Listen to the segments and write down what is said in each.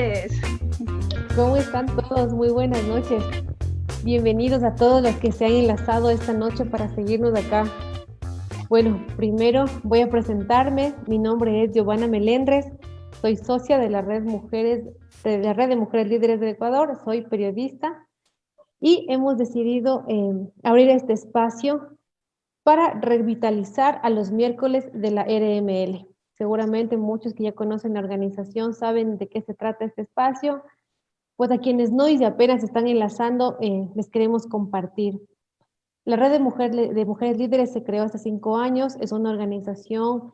noches. ¿Cómo están todos? Muy buenas noches. Bienvenidos a todos los que se han enlazado esta noche para seguirnos acá. Bueno, primero voy a presentarme. Mi nombre es Giovanna Melendres. Soy socia de la Red de Mujeres Líderes del Ecuador. Soy periodista y hemos decidido abrir este espacio para revitalizar a los miércoles de la RML. Seguramente muchos que ya conocen la organización saben de qué se trata este espacio. Pues a quienes no y apenas se están enlazando, les queremos compartir. La Red de Mujeres Líderes se creó hace 5 años, es una organización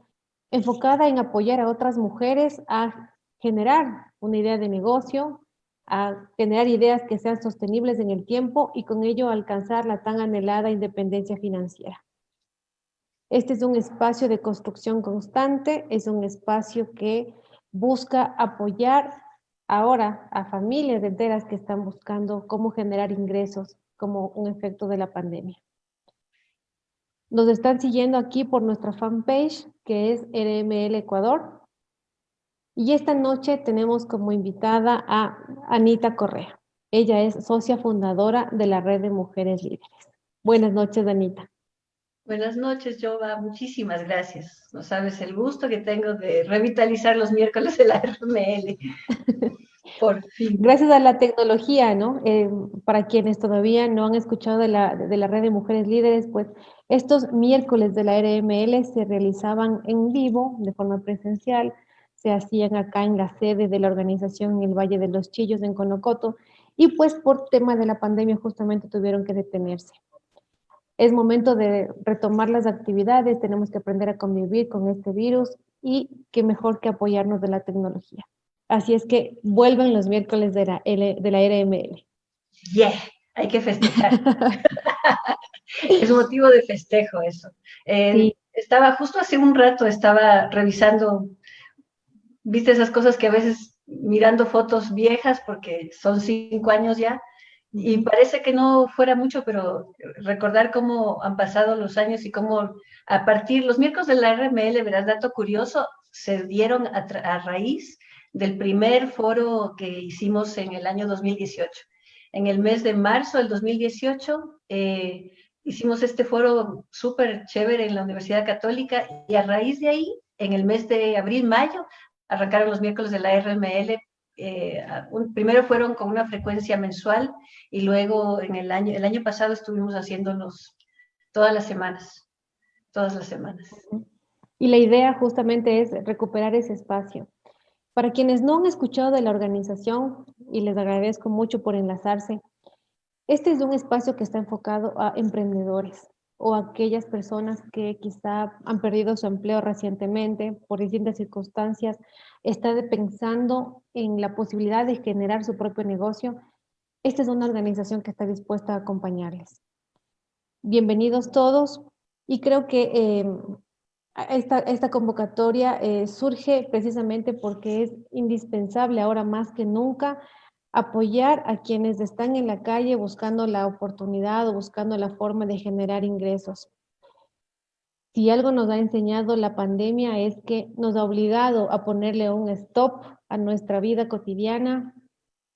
enfocada en apoyar a otras mujeres a generar una idea de negocio, a generar ideas que sean sostenibles en el tiempo y con ello alcanzar la tan anhelada independencia financiera. Este es un espacio de construcción constante, es un espacio que busca apoyar ahora a familias enteras que están buscando cómo generar ingresos como un efecto de la pandemia. Nos están siguiendo aquí por nuestra fanpage, que es RML Ecuador. Y esta noche tenemos como invitada a Anita Correa. Ella es socia fundadora de la Red de Mujeres Líderes. Buenas noches, Anita. Buenas noches, Jova. Muchísimas gracias. No sabes el gusto que tengo de revitalizar los miércoles de la RML. Por fin. Gracias a la tecnología, ¿no? Para quienes todavía no han escuchado de la Red de Mujeres Líderes, pues estos miércoles de la RML se realizaban en vivo, de forma presencial, se hacían acá en la sede de la organización en el Valle de los Chillos, en Conocoto, y pues por tema de la pandemia justamente tuvieron que detenerse. Es momento de retomar las actividades, tenemos que aprender a convivir con este virus y qué mejor que apoyarnos de la tecnología. Así es que vuelven los miércoles de la RML. Yeah, hay que festejar. Es motivo de festejo eso. Sí, Justo hace un rato, estaba revisando, viste esas cosas que a veces mirando fotos viejas, porque son 5 años ya, y parece que no fuera mucho, pero recordar cómo han pasado los años y cómo a partir, los miércoles de la RML, verás, dato curioso, se dieron a raíz del primer foro que hicimos en el año 2018. En el mes de marzo del 2018 hicimos este foro súper chévere en la Universidad Católica y a raíz de ahí, en el mes de abril, mayo, arrancaron los miércoles de la RML. Primero fueron con una frecuencia mensual y luego el año pasado estuvimos haciéndolos todas las semanas, todas las semanas. y la idea justamente es recuperar ese espacio. Para quienes no han escuchado de la organización, y les agradezco mucho por enlazarse, este es un espacio que está enfocado a emprendedores o a aquellas personas que quizá han perdido su empleo recientemente por distintas circunstancias, están pensando en la posibilidad de generar su propio negocio. Esta es una organización que está dispuesta a acompañarles. Bienvenidos todos y creo que esta convocatoria surge precisamente porque es indispensable ahora más que nunca apoyar a quienes están en la calle buscando la oportunidad o buscando la forma de generar ingresos. Si algo nos ha enseñado la pandemia es que nos ha obligado a ponerle un stop a nuestra vida cotidiana,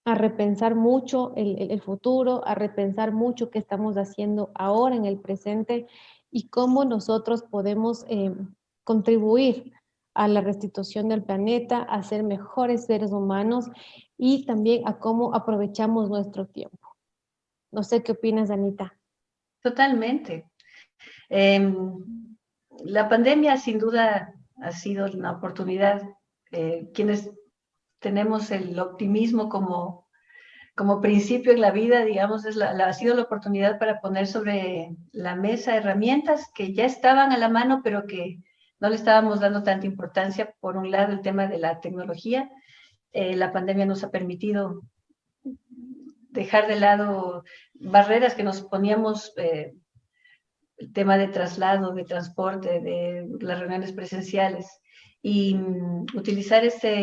a repensar mucho el futuro, a repensar mucho qué estamos haciendo ahora en el presente y cómo nosotros podemos contribuir a la restitución del planeta, a ser mejores seres humanos y también a cómo aprovechamos nuestro tiempo. No sé qué opinas, Anita. Totalmente. La pandemia sin duda ha sido una oportunidad. Quienes tenemos el optimismo como principio en la vida, digamos, ha sido la oportunidad para poner sobre la mesa herramientas que ya estaban a la mano, pero que no le estábamos dando tanta importancia. Por un lado, el tema de la tecnología. La pandemia nos ha permitido dejar de lado barreras que nos poníamos, el tema de traslado, de transporte, de las reuniones presenciales, y utilizar esa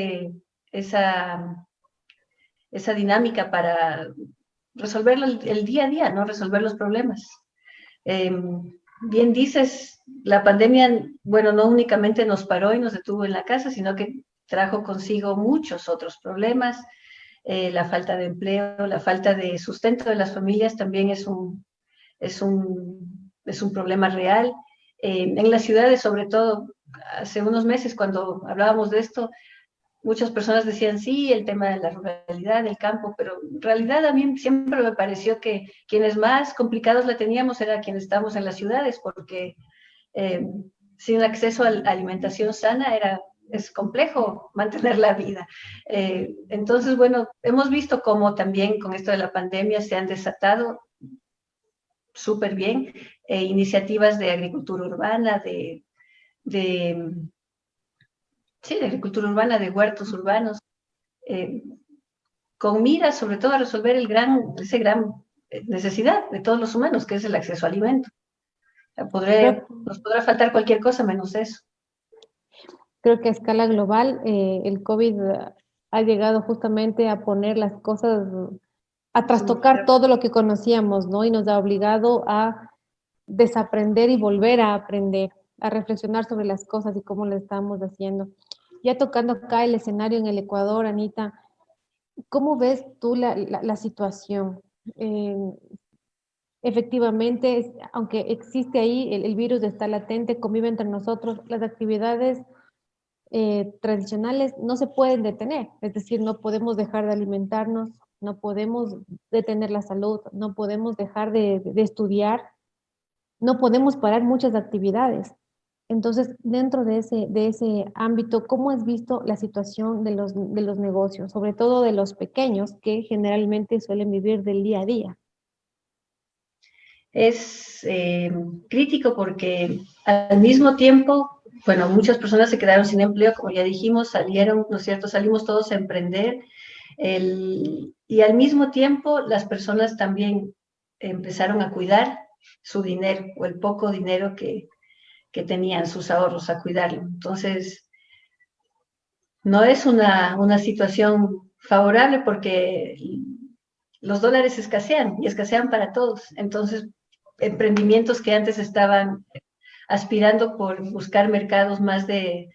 dinámica para resolver el día a día, ¿no? Resolver los problemas. Bien dices, la pandemia, bueno, no únicamente nos paró y nos detuvo en la casa, sino que trajo consigo muchos otros problemas. la falta de empleo, la falta de sustento de las familias también es un problema real. En las ciudades, sobre todo, hace unos meses cuando hablábamos de esto, muchas personas decían, sí, el tema de la ruralidad, del campo, pero en realidad a mí siempre me pareció que quienes más complicados la teníamos eran quienes estamos en las ciudades, porque eh, sin acceso a la alimentación sana es complejo mantener la vida. Entonces, bueno, hemos visto cómo también con esto de la pandemia se han desatado súper bien iniciativas de agricultura urbana, de sí, de agricultura urbana, de huertos urbanos, eh, con miras sobre todo a resolver esa gran necesidad de todos los humanos, que es el acceso a alimento. Creo, Nos podrá faltar cualquier cosa menos eso. creo que a escala global el COVID ha llegado justamente a poner las cosas, a trastocar todo lo que conocíamos, ¿no? Y nos ha obligado a desaprender y volver a aprender, a reflexionar sobre las cosas y cómo lo estamos haciendo. Ya tocando acá el escenario en el Ecuador, Anita, ¿cómo ves tú la situación? Eh, Efectivamente, aunque existe ahí, el virus está latente, convive entre nosotros, las actividades tradicionales no se pueden detener, es decir, no podemos dejar de alimentarnos, no podemos detener la salud, no podemos dejar de estudiar, no podemos parar muchas actividades. Entonces, dentro de ese ámbito, ¿cómo has visto la situación de los negocios, sobre todo de los pequeños que generalmente suelen vivir del día a día? Es crítico porque al mismo tiempo, bueno, muchas personas se quedaron sin empleo, como ya dijimos, salieron, ¿no es cierto? Salimos todos a emprender y al mismo tiempo las personas también empezaron a cuidar su dinero o el poco dinero que tenían, sus ahorros, a cuidarlo. Entonces, no es una situación favorable porque los dólares escasean y escasean para todos. Entonces, emprendimientos que antes estaban aspirando por buscar mercados más de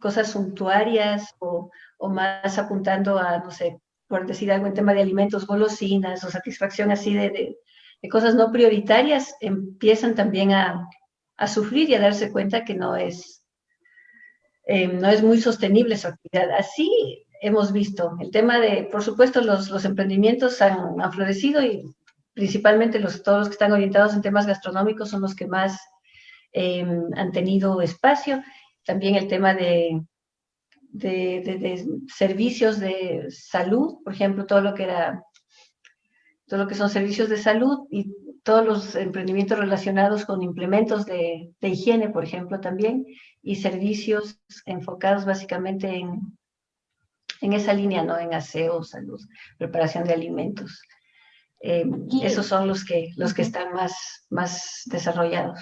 cosas suntuarias o más apuntando a, no sé, por decir algo en tema de alimentos, golosinas o satisfacción así de cosas no prioritarias, empiezan también a sufrir y a darse cuenta que no es muy sostenible su actividad. Así hemos visto el tema de, por supuesto, los emprendimientos han florecido y principalmente todos los que están orientados en temas gastronómicos son los que más han tenido espacio. También el tema de servicios de salud, por ejemplo, todo lo que son servicios de salud y todos los emprendimientos relacionados con implementos de higiene, por ejemplo, también, y servicios enfocados básicamente en esa línea, ¿no? En aseo, salud, preparación de alimentos. Aquí, Esos son los que ujú, están más desarrollados.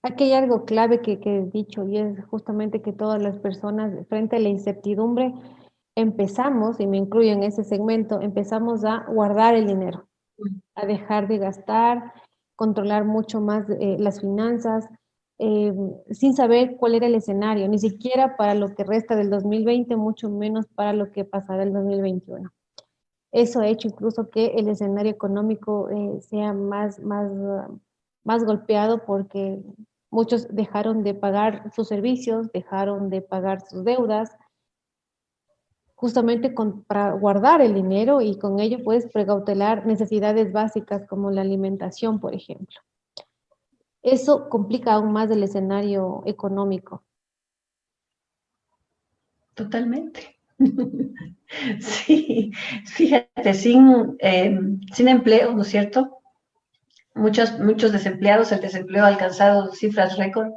aquí hay algo clave que he dicho y es justamente que todas las personas frente a la incertidumbre empezamos, y me incluyo en ese segmento, empezamos a guardar el dinero, a dejar de gastar, controlar mucho más las finanzas, eh, sin saber cuál era el escenario, ni siquiera para lo que resta del 2020, mucho menos para lo que pasará el 2021. Eso ha hecho incluso que el escenario económico sea más golpeado porque muchos dejaron de pagar sus servicios, dejaron de pagar sus deudas, justamente para guardar el dinero y con ello puedes precautelar necesidades básicas como la alimentación, por ejemplo. Eso complica aún más el escenario económico. Totalmente. Sí, fíjate, sin empleo, ¿no es cierto? Muchos desempleados, el desempleo ha alcanzado cifras récord,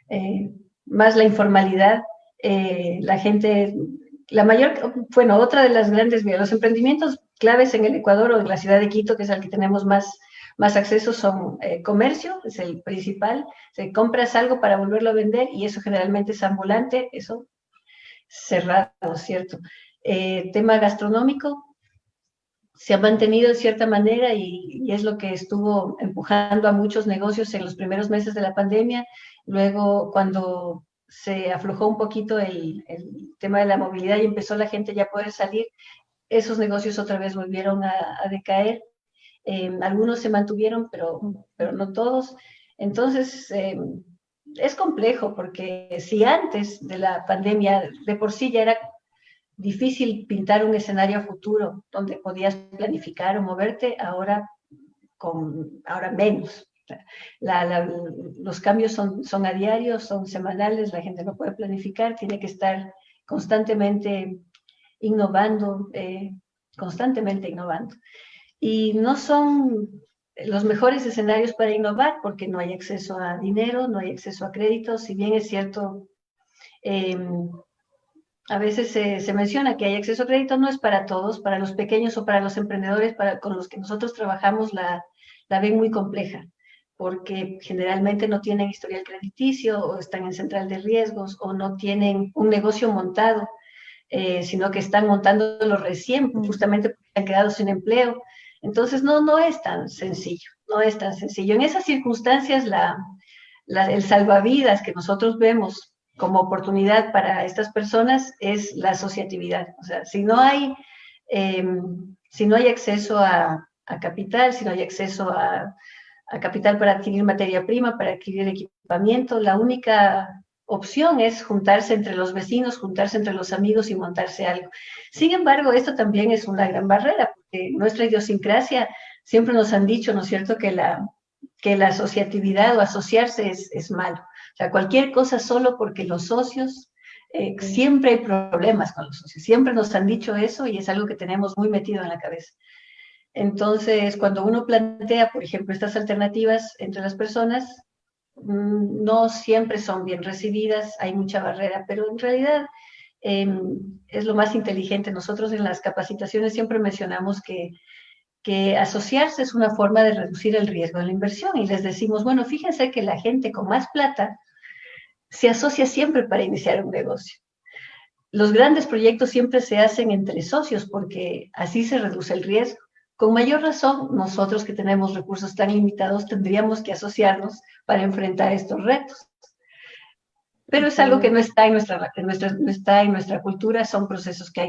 eh, más la informalidad, la gente, bueno, otra de las grandes, los emprendimientos claves en el Ecuador o en la ciudad de Quito, que es al que tenemos más acceso, son comercio, es el principal, se compras algo para volverlo a vender y eso generalmente es ambulante, eso cerrado, ¿cierto? Tema gastronómico, se ha mantenido de cierta manera y es lo que estuvo empujando a muchos negocios en los primeros meses de la pandemia. Luego, cuando se aflojó un poquito el tema de la movilidad y empezó la gente ya a poder salir, esos negocios otra vez volvieron a decaer. Algunos se mantuvieron, pero no todos. Entonces, es complejo porque si antes de la pandemia de por sí ya era difícil pintar un escenario futuro donde podías planificar o moverte, ahora menos. Los cambios son a diario, son semanales, la gente no puede planificar, tiene que estar constantemente innovando, constantemente innovando. Y no son los mejores escenarios para innovar porque no hay acceso a dinero, no hay acceso a créditos, si bien es cierto, eh, a veces se menciona que hay acceso a crédito, no es para todos, para los pequeños o para los emprendedores con los que nosotros trabajamos la ven muy compleja, porque generalmente no tienen historial crediticio o están en central de riesgos o no tienen un negocio montado, sino que están montándolo recién, justamente porque han quedado sin empleo. Entonces, no es tan sencillo, no es tan sencillo. En esas circunstancias, el salvavidas que nosotros vemos como oportunidad para estas personas es la asociatividad. O sea, si no hay acceso a capital, si no hay acceso a capital para adquirir materia prima, para adquirir equipamiento, la única opción es juntarse entre los vecinos, juntarse entre los amigos y montarse algo. Sin embargo, esto también es una gran barrera, porque nuestra idiosincrasia siempre nos han dicho, ¿no es cierto?, que la asociatividad o asociarse es malo. O sea, cualquier cosa solo porque los socios, siempre hay problemas con los socios, siempre nos han dicho eso y es algo que tenemos muy metido en la cabeza. Entonces, cuando uno plantea, por ejemplo, estas alternativas entre las personas, no siempre son bien recibidas, hay mucha barrera, pero en realidad es lo más inteligente. Nosotros en las capacitaciones siempre mencionamos que asociarse es una forma de reducir el riesgo de la inversión y les decimos, bueno, fíjense que la gente con más plata se asocia siempre para iniciar un negocio. Los grandes proyectos siempre se hacen entre socios porque así se reduce el riesgo. Con mayor razón, nosotros que tenemos recursos tan limitados tendríamos que asociarnos para enfrentar estos retos. Pero es algo que no está no está en nuestra cultura, son procesos que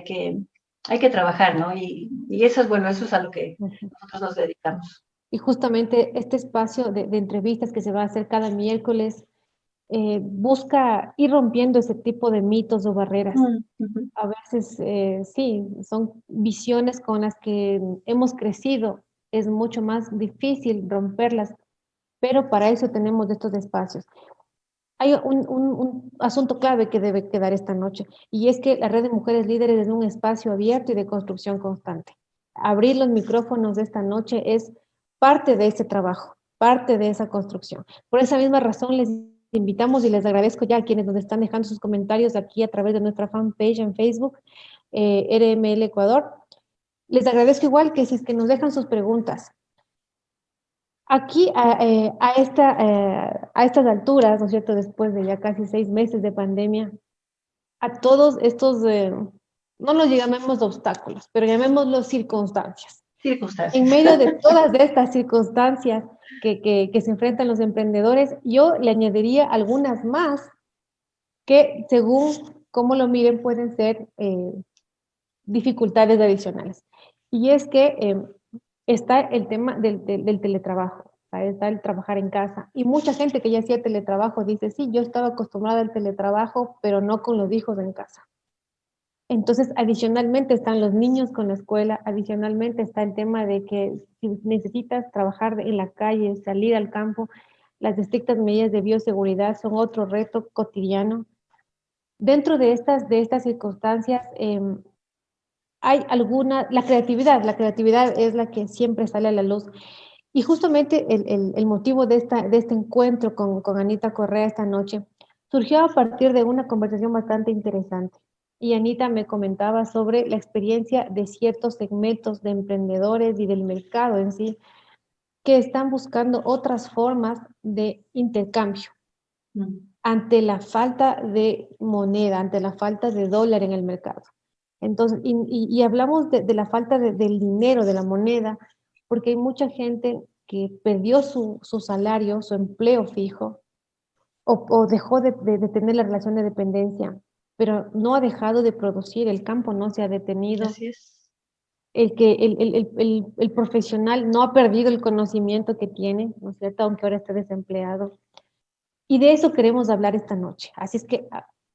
hay que trabajar, ¿no? Y eso es a lo que nosotros nos dedicamos. Y justamente este espacio de entrevistas que se va a hacer cada miércoles busca ir rompiendo ese tipo de mitos o barreras. A veces, sí, son visiones con las que hemos crecido. Es mucho más difícil romperlas, pero para eso tenemos estos espacios. Hay un asunto clave que debe quedar esta noche, y es que la Red de Mujeres Líderes es un espacio abierto y de construcción constante. Abrir los micrófonos de esta noche es parte de ese trabajo, parte de esa construcción. Por esa misma razón les invitamos y les agradezco ya a quienes nos están dejando sus comentarios aquí a través de nuestra fanpage en Facebook, RML Ecuador. Les agradezco igual que si es que nos dejan sus preguntas. Aquí, a estas alturas, ¿no es cierto?, después de ya casi 6 meses de pandemia, a todos estos, no los llamemos obstáculos, pero llamémoslos circunstancias. En medio de todas estas circunstancias que se enfrentan los emprendedores, yo le añadiría algunas más que, según cómo lo miren, pueden ser dificultades adicionales. Y es que está el tema del teletrabajo, ¿sabes? Está el trabajar en casa. Y mucha gente que ya hacía teletrabajo dice, sí, yo estaba acostumbrada al teletrabajo, pero no con los hijos en casa. Entonces, adicionalmente están los niños con la escuela, adicionalmente está el tema de que si necesitas trabajar en la calle, salir al campo, las estrictas medidas de bioseguridad son otro reto cotidiano. Dentro de estas circunstancias, hay la creatividad es la que siempre sale a la luz. Y justamente el motivo de este encuentro con Anita Correa esta noche surgió a partir de una conversación bastante interesante. Y Anita me comentaba sobre la experiencia de ciertos segmentos de emprendedores y del mercado en sí, que están buscando otras formas de intercambio ante la falta de moneda, ante la falta de dólar en el mercado. Entonces, y hablamos de la falta del dinero, de la moneda, porque hay mucha gente que perdió su salario, su empleo fijo, o dejó de tener la relación de dependencia, pero no ha dejado de producir, el campo no se ha detenido, Así es. el profesional no ha perdido el conocimiento que tiene, ¿no es cierto? Aunque ahora esté desempleado. Y de eso queremos hablar esta noche. Así es que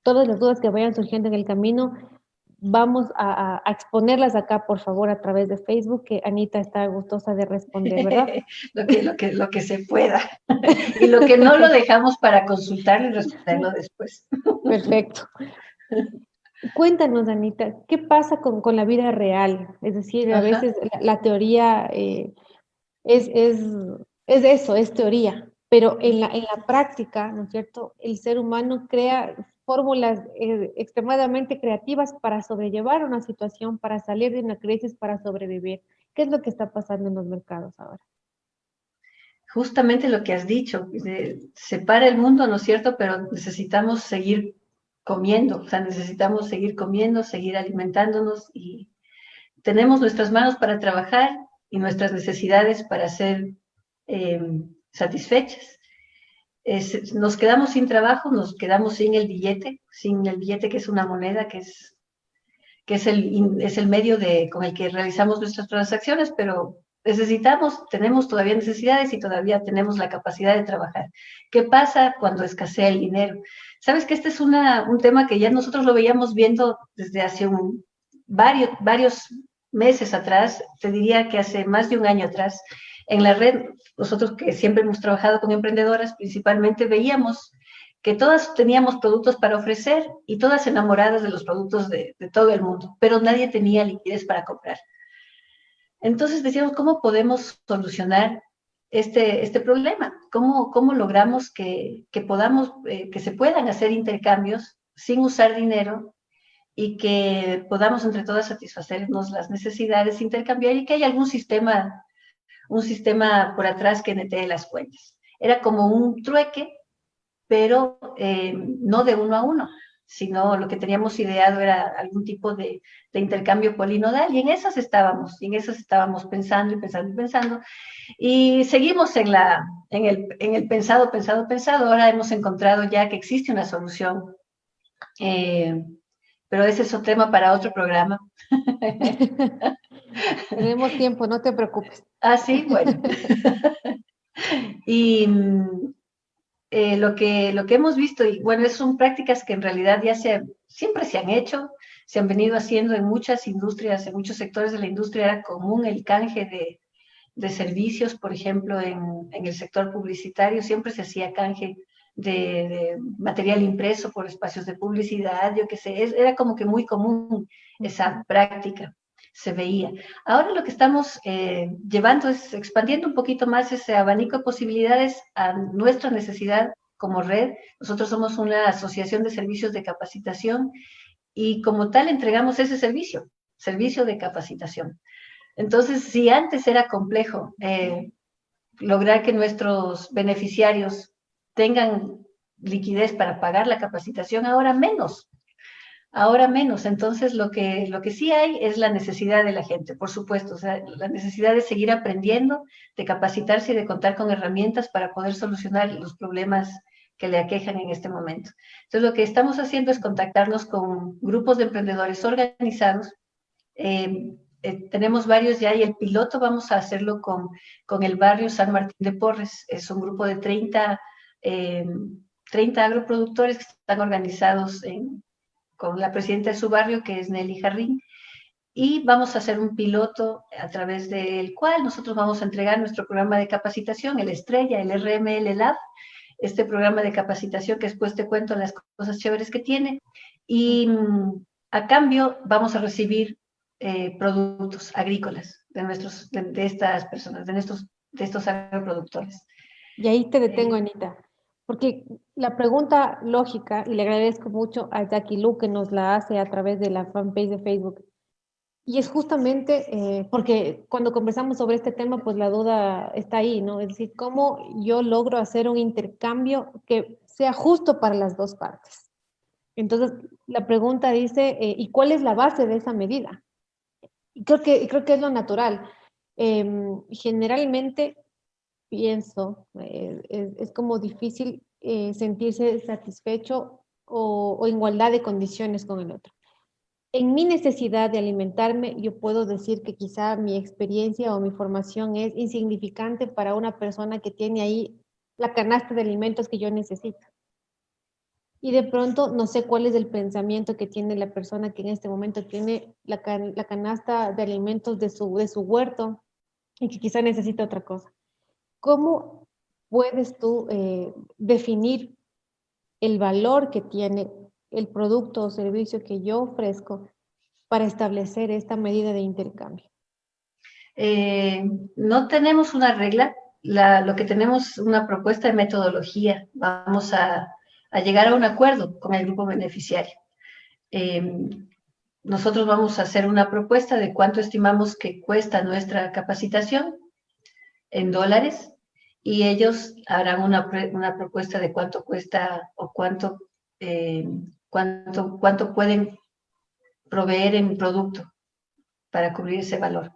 todas las dudas que vayan surgiendo en el camino, vamos a exponerlas acá, por favor, a través de Facebook, que Anita está gustosa de responder, ¿verdad? Lo que se pueda. Y lo que no lo dejamos para consultarlo y responderlo después. Perfecto. Cuéntanos, Anita, ¿qué pasa con la vida real? Es decir, a Ajá. veces la teoría es, es, es eso, es teoría, pero en la práctica, ¿no es cierto? El ser humano crea fórmulas extremadamente creativas para sobrellevar una situación, para salir de una crisis, para sobrevivir. ¿Qué es lo que está pasando en los mercados ahora? Justamente lo que has dicho, se para el mundo, ¿no es cierto? Pero necesitamos seguir comiendo, o sea, necesitamos seguir comiendo, seguir alimentándonos y tenemos nuestras manos para trabajar y nuestras necesidades para ser eh, satisfechas. Nos quedamos sin trabajo, nos quedamos sin el billete que es una moneda, es el medio con el que realizamos nuestras transacciones, pero tenemos todavía necesidades y todavía tenemos la capacidad de trabajar. ¿Qué pasa cuando escasea el dinero? Sabes que este es un tema que ya nosotros lo veíamos viendo desde hace varios meses atrás, te diría que hace más de un año atrás, en la red, nosotros que siempre hemos trabajado con emprendedoras, principalmente veíamos que todas teníamos productos para ofrecer y todas enamoradas de los productos de todo el mundo, pero nadie tenía liquidez para comprar. Entonces decíamos, ¿cómo podemos solucionar este problema? ¿Cómo logramos que se puedan hacer intercambios sin usar dinero y que podamos entre todas satisfacernos las necesidades, intercambiar y que haya un sistema por atrás que netee las cuentas? Era como un trueque, pero no de uno a uno, sino lo que teníamos ideado era algún tipo de intercambio polinodal y en esas estábamos pensando y pensando y pensando. Y seguimos en el pensado. Ahora hemos encontrado ya que existe una solución, eh, pero ese es otro tema para otro programa. Tenemos tiempo, no te preocupes. Ah, sí, bueno. Y lo que hemos visto, y bueno, son prácticas que en realidad siempre se han hecho, se han venido haciendo en muchas industrias, en muchos sectores de la industria era común el canje de servicios, por ejemplo, en el sector publicitario siempre se hacía canje de material impreso por espacios de publicidad, yo qué sé, era como que muy común esa práctica, se veía. Ahora lo que estamos llevando es expandiendo un poquito más ese abanico de posibilidades a nuestra necesidad como red. Nosotros somos una asociación de servicios de capacitación y como tal entregamos ese servicio de capacitación. Entonces, si antes era complejo lograr que nuestros beneficiarios tengan liquidez para pagar la capacitación, ahora menos. Entonces, lo que sí hay es la necesidad de la gente, por supuesto, o sea, la necesidad de seguir aprendiendo, de capacitarse y de contar con herramientas para poder solucionar los problemas que le aquejan en este momento. Entonces, lo que estamos haciendo es contactarnos con grupos de emprendedores organizados. Tenemos varios ya y el piloto vamos a hacerlo con el barrio San Martín de Porres. Es un grupo de 30 agroproductores que están organizados con la presidenta de su barrio, que es Nelly Jarrín, y vamos a hacer un piloto a través del cual nosotros vamos a entregar nuestro programa de capacitación, el Estrella, el RML Lab, este programa de capacitación que después te cuento las cosas chéveres que tiene, y a cambio vamos a recibir productos agrícolas de estas personas, de estos agroproductores. Y ahí te detengo, Anita, porque la pregunta lógica, y le agradezco mucho a Jackie Lu que nos la hace a través de la fanpage de Facebook, y es justamente porque cuando conversamos sobre este tema, pues la duda está ahí, ¿no? Es decir, ¿cómo yo logro hacer un intercambio que sea justo para las dos partes? Entonces, la pregunta dice, ¿y cuál es la base de esa medida? Y creo que es lo natural. Generalmente pienso, es como difícil sentirse satisfecho o en igualdad de condiciones con el otro. En mi necesidad de alimentarme, yo puedo decir que quizá mi experiencia o mi formación es insignificante para una persona que tiene ahí la canasta de alimentos que yo necesito. Y de pronto no sé cuál es el pensamiento que tiene la persona que en este momento tiene la canasta de alimentos de su huerto y que quizá necesita otra cosa. ¿Cómo puedes tú definir el valor que tiene el producto o servicio que yo ofrezco para establecer esta medida de intercambio? No tenemos una regla, lo que tenemos es una propuesta de metodología. Vamos a llegar a un acuerdo con el grupo beneficiario. Nosotros vamos a hacer una propuesta de cuánto estimamos que cuesta nuestra capacitación en dólares y ellos harán una propuesta de cuánto cuesta o cuánto pueden proveer en producto para cubrir ese valor.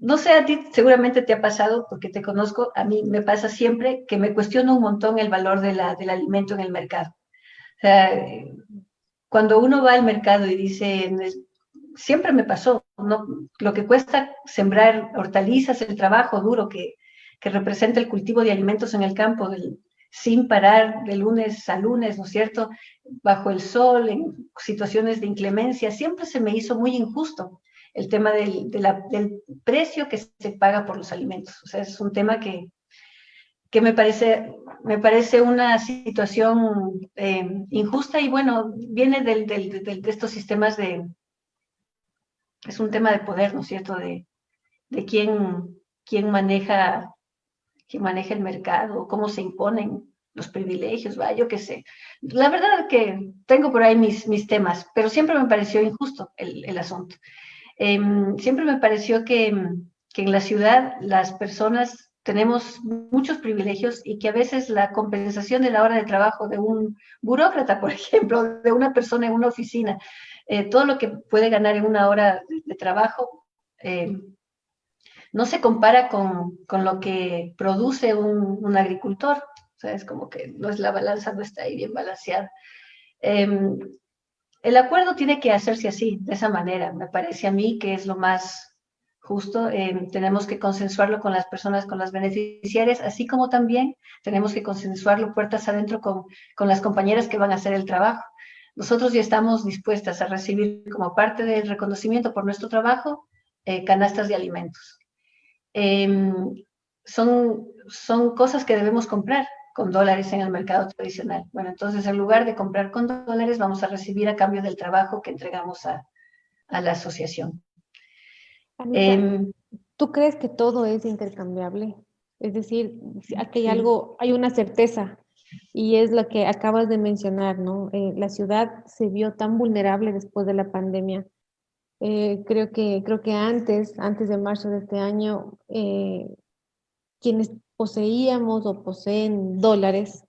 No sé, a ti seguramente te ha pasado, porque te conozco, a mí me pasa siempre que me cuestiono un montón el valor del alimento en el mercado. O sea, cuando uno va al mercado y dice, siempre me pasó, ¿no? Lo que cuesta sembrar hortalizas, el trabajo duro que representa el cultivo de alimentos en el campo, sin parar de lunes a lunes, ¿no es cierto? Bajo el sol, en situaciones de inclemencia, siempre se me hizo muy injusto el tema del precio que se paga por los alimentos. O sea, es un tema que me parece una situación injusta y bueno, viene de estos sistemas es un tema de poder, ¿no es cierto? De quién maneja el mercado, cómo se imponen los privilegios, va, yo qué sé. La verdad que tengo por ahí mis temas, pero siempre me pareció injusto el asunto. Siempre me pareció que en la ciudad las personas tenemos muchos privilegios y que a veces la compensación de la hora de trabajo de un burócrata, por ejemplo, de una persona en una oficina, todo lo que puede ganar en una hora de trabajo, no se compara con lo que produce un agricultor. O sea, es como que la balanza no está ahí bien balanceada. El acuerdo tiene que hacerse así, de esa manera. Me parece a mí que es lo más justo. Tenemos que consensuarlo con las personas, con las beneficiarias, así como también tenemos que consensuarlo puertas adentro con las compañeras que van a hacer el trabajo. Nosotros ya estamos dispuestas a recibir como parte del reconocimiento por nuestro trabajo canastas de alimentos. Son cosas que debemos comprar con dólares en el mercado tradicional. Bueno, entonces en lugar de comprar con dólares, vamos a recibir a cambio del trabajo que entregamos a la asociación. Anita, ¿tú crees que todo es intercambiable? Es decir, aquí hay una certeza y es lo que acabas de mencionar, ¿no? La ciudad se vio tan vulnerable después de la pandemia. Creo que antes de marzo de este año, quienes poseíamos o poseen dólares,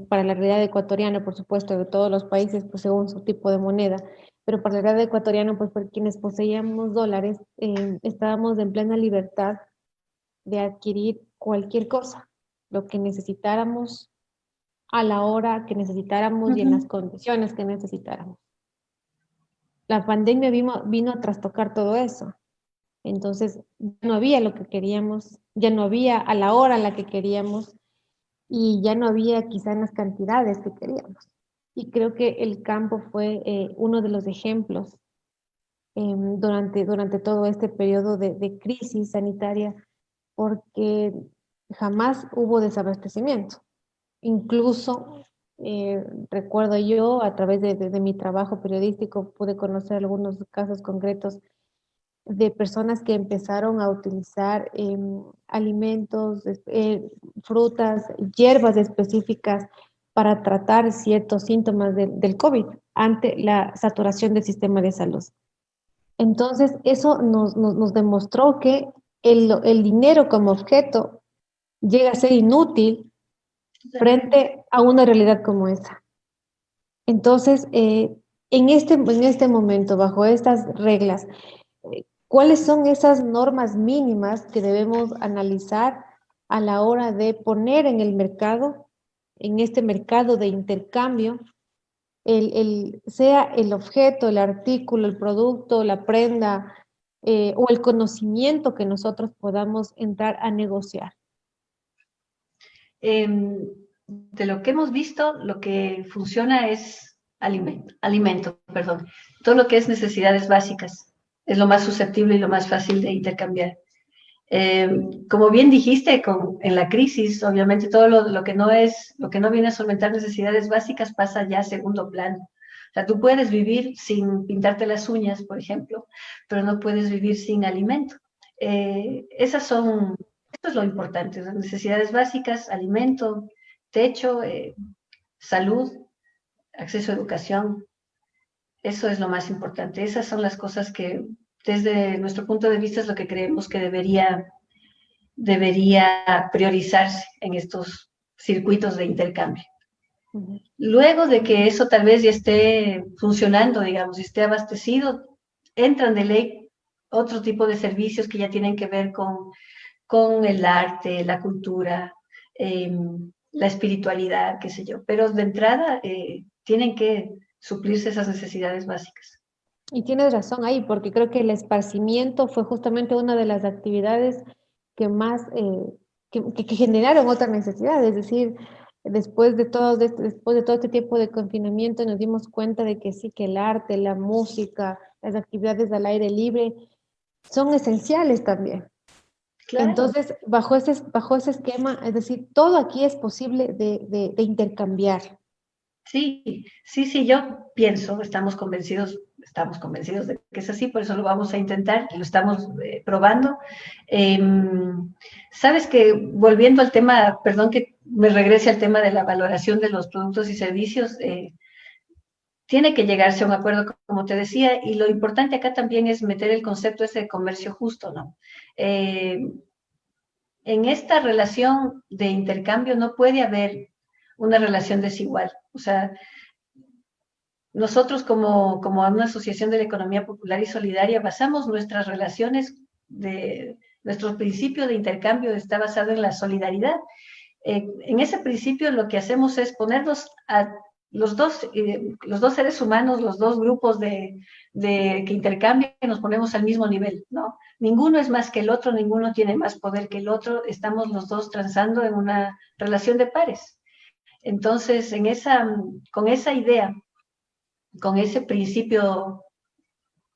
para la realidad ecuatoriana, por supuesto, de todos los países, pues según su tipo de moneda, pero para la realidad ecuatoriana, pues por quienes poseíamos dólares, estábamos en plena libertad de adquirir cualquier cosa, lo que necesitáramos a la hora que necesitáramos y en las condiciones que necesitáramos. La pandemia vino a trastocar todo eso. Entonces, ya no había lo que queríamos, ya no había a la hora en la que queríamos y ya no había quizá en las cantidades que queríamos. Y creo que el campo fue uno de los ejemplos durante todo este periodo de crisis sanitaria, porque jamás hubo desabastecimiento. Incluso recuerdo yo, a través de mi trabajo periodístico, pude conocer algunos casos concretos de personas que empezaron a utilizar alimentos, frutas, hierbas específicas para tratar ciertos síntomas del COVID ante la saturación del sistema de salud. Entonces, eso nos demostró que el dinero como objeto llega a ser inútil frente a una realidad como esa. Entonces, en este momento, bajo estas reglas, ¿cuáles son esas normas mínimas que debemos analizar a la hora de poner en el mercado, en este mercado de intercambio, sea el objeto, el artículo, el producto, la prenda o el conocimiento que nosotros podamos entrar a negociar. De lo que hemos visto, lo que funciona es alimento, perdón. Todo lo que es necesidades básicas es lo más susceptible y lo más fácil de intercambiar. Como bien dijiste, en la crisis, obviamente todo lo que no viene a solventar necesidades básicas pasa ya a segundo plano. O sea, tú puedes vivir sin pintarte las uñas, por ejemplo, pero no puedes vivir sin alimento. Eso es lo importante, las necesidades básicas, alimento, techo, salud, acceso a educación. Eso es lo más importante. Esas son las cosas que, desde nuestro punto de vista, es lo que creemos que debería priorizarse en estos circuitos de intercambio. Luego de que eso tal vez ya esté funcionando, digamos, y esté abastecido, entran de ley otro tipo de servicios que ya tienen que ver con el arte, la cultura, la espiritualidad, qué sé yo. Pero de entrada tienen que suplirse esas necesidades básicas. Y tienes razón ahí, porque creo que el esparcimiento fue justamente una de las actividades que más, que generaron otras necesidades. Es decir, después de todo este tiempo de confinamiento nos dimos cuenta de que sí, que el arte, la música, las actividades al aire libre son esenciales también. Claro. Entonces, bajo ese esquema, es decir, todo aquí es posible de intercambiar. Sí, sí, yo pienso, estamos convencidos de que es así, por eso lo vamos a intentar, lo estamos probando. Sabes que volviendo al tema, perdón que me regrese al tema de la valoración de los productos y servicios, tiene que llegarse a un acuerdo, como te decía, y lo importante acá también es meter el concepto ese de comercio justo, ¿no? En esta relación de intercambio no puede haber una relación desigual. O sea, nosotros como una asociación de la economía popular y solidaria basamos nuestras relaciones nuestro principio de intercambio está basado en la solidaridad. En ese principio lo que hacemos es ponernos a los dos seres humanos, los dos grupos que intercambian, nos ponemos al mismo nivel, ¿no? Ninguno es más que el otro, ninguno tiene más poder que el otro, estamos los dos transando en una relación de pares. Entonces, con esa idea, con ese principio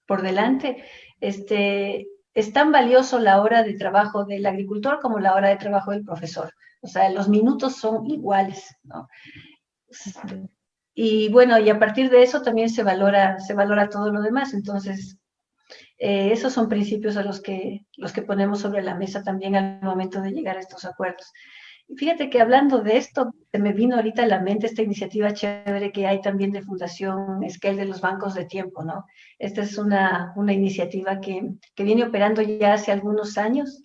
por delante, es tan valioso la hora de trabajo del agricultor como la hora de trabajo del profesor. O sea, los minutos son iguales, ¿no? Y bueno, y a partir de eso también se valora todo lo demás. Entonces, esos son principios a los que ponemos sobre la mesa también al momento de llegar a estos acuerdos. Y fíjate que hablando de esto, se me vino ahorita a la mente esta iniciativa chévere que hay también de Fundación Esquel de los bancos de tiempo, ¿no? Esta es una iniciativa que viene operando ya hace algunos años.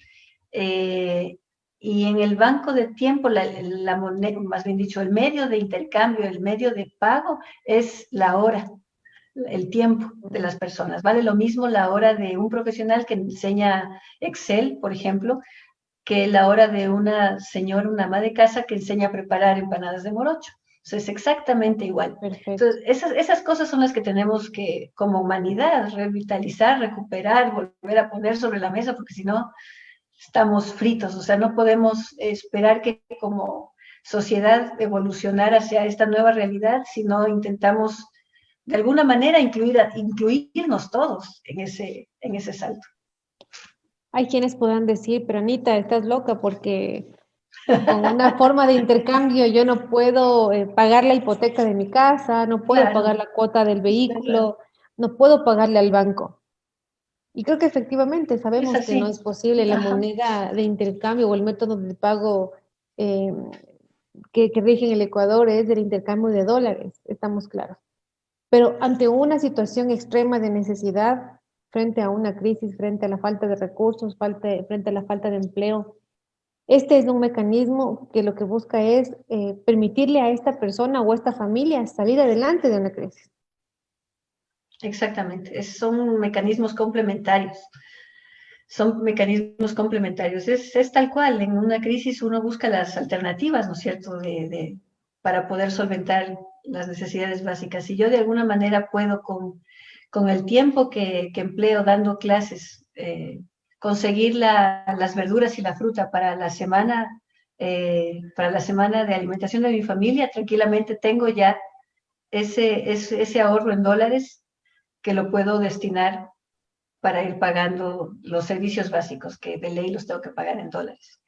Y en el banco de tiempo, la moneda, más bien dicho, el medio de intercambio, el medio de pago es la hora, el tiempo de las personas. Vale lo mismo la hora de un profesional que enseña Excel, por ejemplo, que la hora de una señora, una ama de casa que enseña a preparar empanadas de morocho. O sea, es exactamente igual. Perfecto. Entonces, esas cosas son las que tenemos que, como humanidad, revitalizar, recuperar, volver a poner sobre la mesa, porque si no, estamos fritos. O sea, no podemos esperar que como sociedad evolucionar hacia esta nueva realidad si no intentamos de alguna manera incluirnos todos en ese salto. Hay quienes puedan decir, pero Anita, estás loca porque con una forma de intercambio yo no puedo pagar la hipoteca de mi casa, no puedo Claro, pagar la cuota del vehículo, no puedo pagarle al banco. Y creo que efectivamente es sabemos que no es así. posible. La Ajá. moneda de intercambio o el método de pago eh, que rige en el Ecuador es el intercambio de dólares, estamos claros. Pero ante una situación extrema de necesidad, frente a una crisis, frente a la falta de recursos, frente a la falta de empleo, este es un mecanismo que lo que busca es permitirle a esta persona o a esta familia salir adelante de una crisis. Exactamente, son mecanismos complementarios. son mecanismos complementarios. Es tal cual, en una crisis uno busca las alternativas, ¿no es cierto?, para poder solventar las necesidades básicas. Si yo de alguna manera puedo con el tiempo que empleo dando clases, conseguir las verduras y la fruta para la semana de alimentación de mi familia, tranquilamente tengo ya ese ahorro en dólares que lo puedo destinar para ir pagando los servicios básicos, que de ley los tengo que pagar en dólares.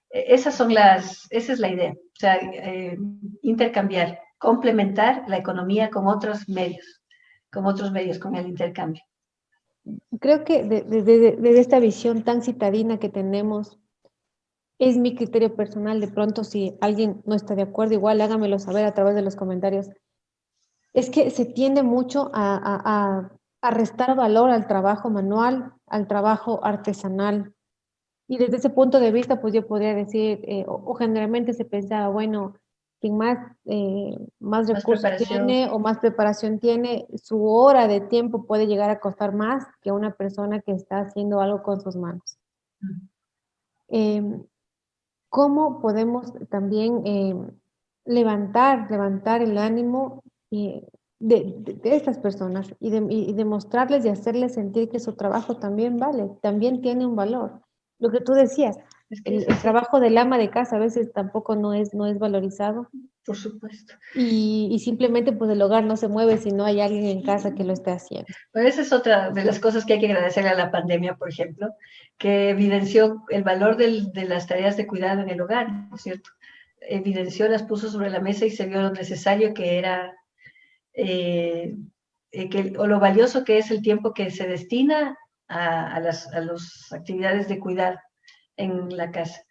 Esa es la idea, o sea, intercambiar, complementar la economía con otros medios, con el intercambio. Creo que desde esta visión tan citadina que tenemos, es mi criterio personal. De pronto, si alguien no está de acuerdo, igual hágamelo saber a través de los comentarios. Es que se tiende mucho a restar valor al trabajo manual, al trabajo artesanal. Y desde ese punto de vista, pues yo podría decir, o generalmente se pensaba, bueno, quien más Más recursos preparación. tiene o más preparación tiene, su hora de tiempo puede llegar a costar más que una persona que está haciendo algo con sus manos. Em, ¿Cómo podemos también levantar el ánimo de estas personas y demostrarles y hacerles sentir que su trabajo también vale, también tiene un valor? Lo que tú decías, Es que es el así, trabajo del ama de casa a veces tampoco no es valorizado por supuesto. y simplemente pues el hogar no se mueve si no hay alguien en casa que lo esté haciendo. Pero esa es otra de las cosas que hay que agradecerle a la pandemia, por ejemplo, que evidenció el valor de las tareas de cuidado en el hogar, ¿no es cierto? Evidenció, las puso sobre la mesa y se vio lo necesario que era, o lo valioso que es el tiempo que se destina a las actividades de cuidado en la casa.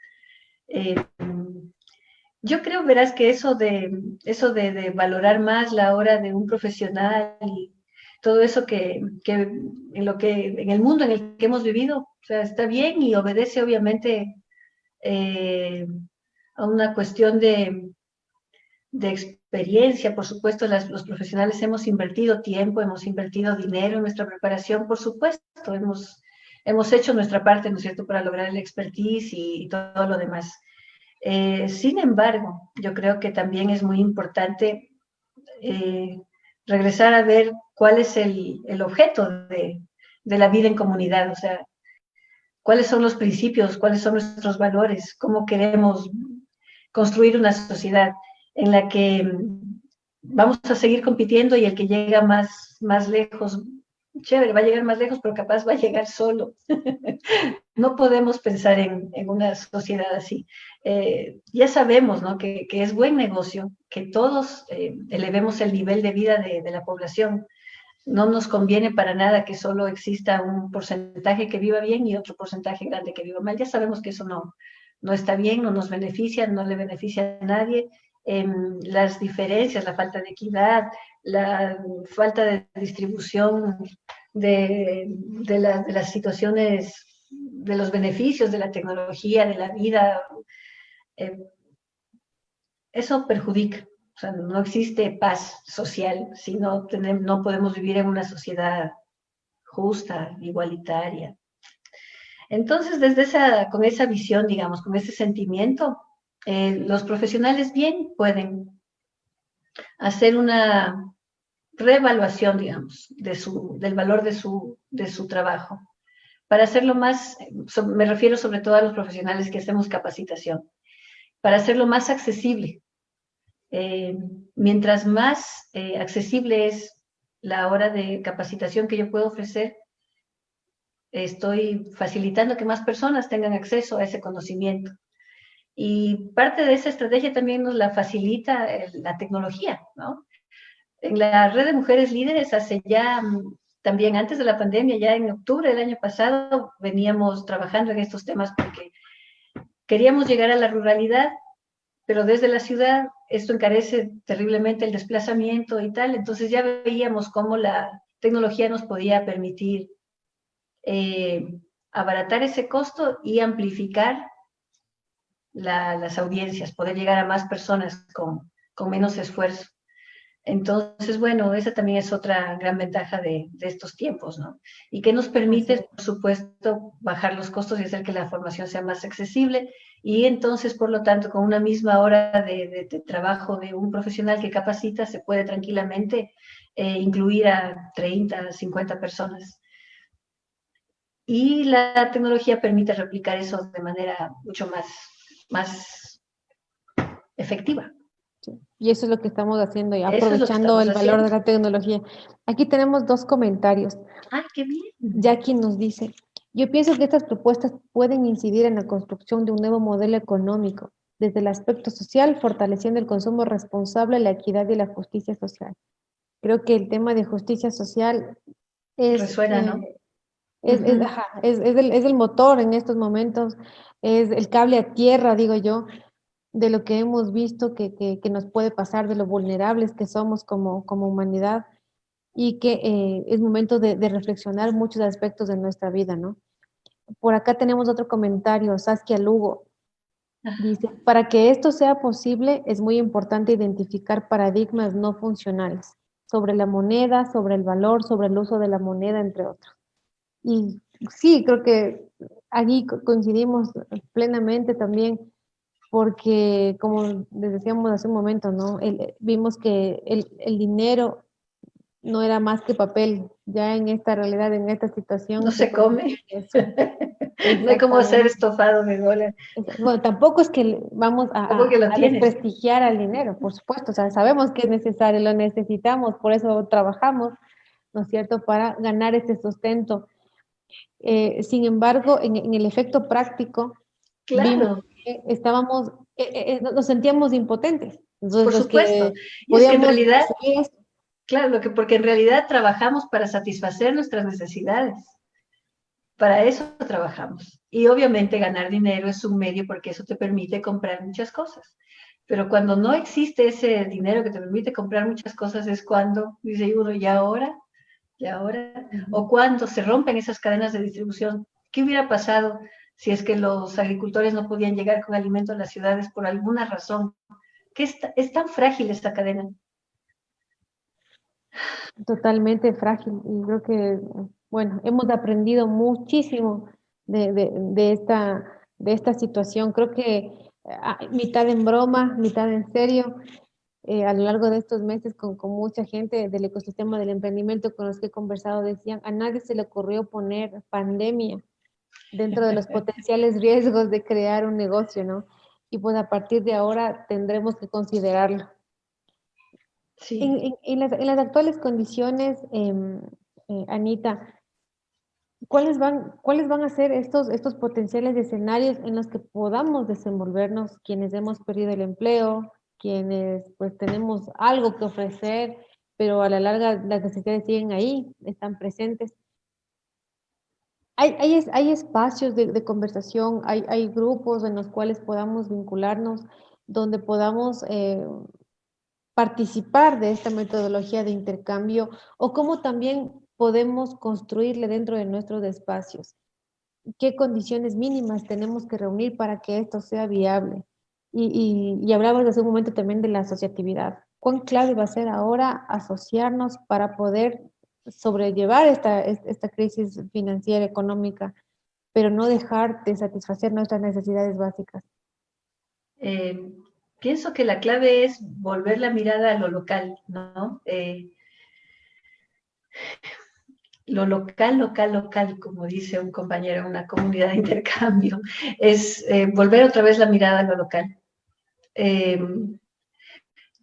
Yo creo, verás, que de valorar más la hora de un profesional y todo eso en el mundo en el que hemos vivido, o sea, está bien y obedece obviamente eh, a una cuestión de experiencia. Por supuesto, los profesionales hemos invertido tiempo, hemos invertido dinero en nuestra preparación, por supuesto, hemos hecho nuestra parte, ¿no es cierto?, para lograr el expertise y todo lo demás. Sin embargo, yo creo que también es muy importante eh, regresar a ver cuál es el objeto de la vida en comunidad, o sea, cuáles son los principios, cuáles son nuestros valores, cómo queremos construir una sociedad en la que vamos a seguir compitiendo y el que llega más lejos, chévere, va a llegar más lejos, pero capaz va a llegar solo. No podemos pensar en una sociedad así. Ya sabemos, ¿no?, que es buen negocio que todos elevemos el nivel de vida de la población. No nos conviene para nada que solo exista un porcentaje que viva bien y otro porcentaje grande que viva mal. Ya sabemos que eso no está bien, no nos beneficia, no le beneficia a nadie. Las diferencias, la falta de equidad, la falta de distribución de las situaciones, de los beneficios de la tecnología, de la vida, eso perjudica. O sea, no existe paz social si no podemos vivir en una sociedad justa, igualitaria. Entonces, con esa visión, digamos, con ese sentimiento, los profesionales bien pueden hacer una reevaluación, digamos, del valor de su trabajo. Para hacerlo más, me refiero sobre todo a los profesionales que hacemos capacitación, para hacerlo más accesible. Mientras más accesible es la hora de capacitación que yo puedo ofrecer, estoy facilitando que más personas tengan acceso a ese conocimiento. Y parte de esa estrategia también nos la facilita la tecnología, ¿no? En la red de mujeres líderes, también antes de la pandemia, ya en octubre del año pasado, veníamos trabajando en estos temas porque queríamos llegar a la ruralidad, pero desde la ciudad esto encarece terriblemente el desplazamiento y tal. Entonces ya veíamos cómo la tecnología nos podía permitir abaratar ese costo y amplificar las audiencias, poder llegar a más personas con menos esfuerzo. Entonces, bueno, esa también es otra gran ventaja de estos tiempos, ¿no? Y que nos permite, por supuesto, bajar los costos y hacer que la formación sea más accesible. Y entonces, por lo tanto, con una misma hora de trabajo de un profesional que capacita, se puede tranquilamente incluir a 30, 50 personas. Y la tecnología permite replicar eso de manera mucho más efectiva. Sí. Y eso es lo que estamos haciendo y Eso es lo que aprovechando estamos el valor de haciendo. la tecnología. Aquí tenemos dos comentarios. ¡Ay, qué bien! Jackie nos dice, yo pienso que estas propuestas pueden incidir en la construcción de un nuevo modelo económico, desde el aspecto social, fortaleciendo el consumo responsable, la equidad y la justicia social. Creo que el tema de justicia social es, Resuena, ¿no? ajá, es el motor en estos momentos, es el cable a tierra, digo yo, de lo que hemos visto que nos puede pasar, de lo vulnerables que somos como humanidad y que es momento de reflexionar muchos aspectos de nuestra vida, ¿no? Por acá tenemos otro comentario, Saskia Lugo. Dice, para que esto sea posible es muy importante identificar paradigmas no funcionales sobre la moneda, sobre el valor, sobre el uso de la moneda, entre otros. Y sí, creo que allí coincidimos plenamente también, porque como les decíamos hace un momento, ¿no? Vimos que el dinero no era más que papel. Ya en esta realidad, en esta No situación, se se come. convierte en eso. No hay como hacer Exactamente. estofado de dólar. Bueno, tampoco es que vamos ¿Cómo que lo a tienes? desprestigiar al dinero, por supuesto. O sea, sabemos que es necesario, lo necesitamos, por eso trabajamos, ¿no es cierto?, para ganar este sustento. Sin embargo, en el efecto práctico, vimos Claro, que estábamos, nos sentíamos impotentes. Entonces, por los supuesto. que Y es que en podíamos realidad, recibir esto, claro, porque en realidad trabajamos para satisfacer nuestras necesidades. Para eso trabajamos. Y obviamente ganar dinero es un medio porque eso te permite comprar muchas cosas. Pero cuando no existe ese dinero que te permite comprar muchas cosas es cuando dice uno, y ahora, o cuando se rompen esas cadenas de distribución. ¿Qué hubiera pasado si es que los agricultores no podían llegar con alimento a las ciudades por alguna razón? ¿Qué es tan frágil esta cadena? totalmente frágil. Y creo que, bueno, hemos aprendido muchísimo de esta situación. Creo que mitad en broma, mitad en serio, a lo largo de estos meses con mucha gente del ecosistema del emprendimiento con los que he conversado, decían, a nadie se le ocurrió poner pandemia dentro de los potenciales riesgos de crear un negocio, ¿no? Y pues a partir de ahora tendremos que considerarlo. Sí. En las actuales condiciones, Anita, cuáles van a ser estos potenciales escenarios en los que podamos desenvolvernos quienes hemos perdido el empleo, quienes pues tenemos algo que ofrecer, pero a la larga las necesidades siguen ahí, están presentes? Hay espacios de conversación, hay grupos en los cuales podamos vincularnos, donde podamos participar de esta metodología de intercambio o cómo también podemos construirle dentro de nuestros espacios. ¿Qué condiciones mínimas tenemos que reunir para que esto sea viable? Y hablabas hace un momento también de la asociatividad. ¿Cuán clave va a ser ahora asociarnos para poder sobrellevar esta crisis financiera, económica, pero no dejar de satisfacer nuestras necesidades básicas? Eh, Pienso que la clave es volver la mirada a lo local, ¿no? Lo local, local, local, como dice un compañero en una comunidad de intercambio, es volver otra vez la mirada a lo local. Eh,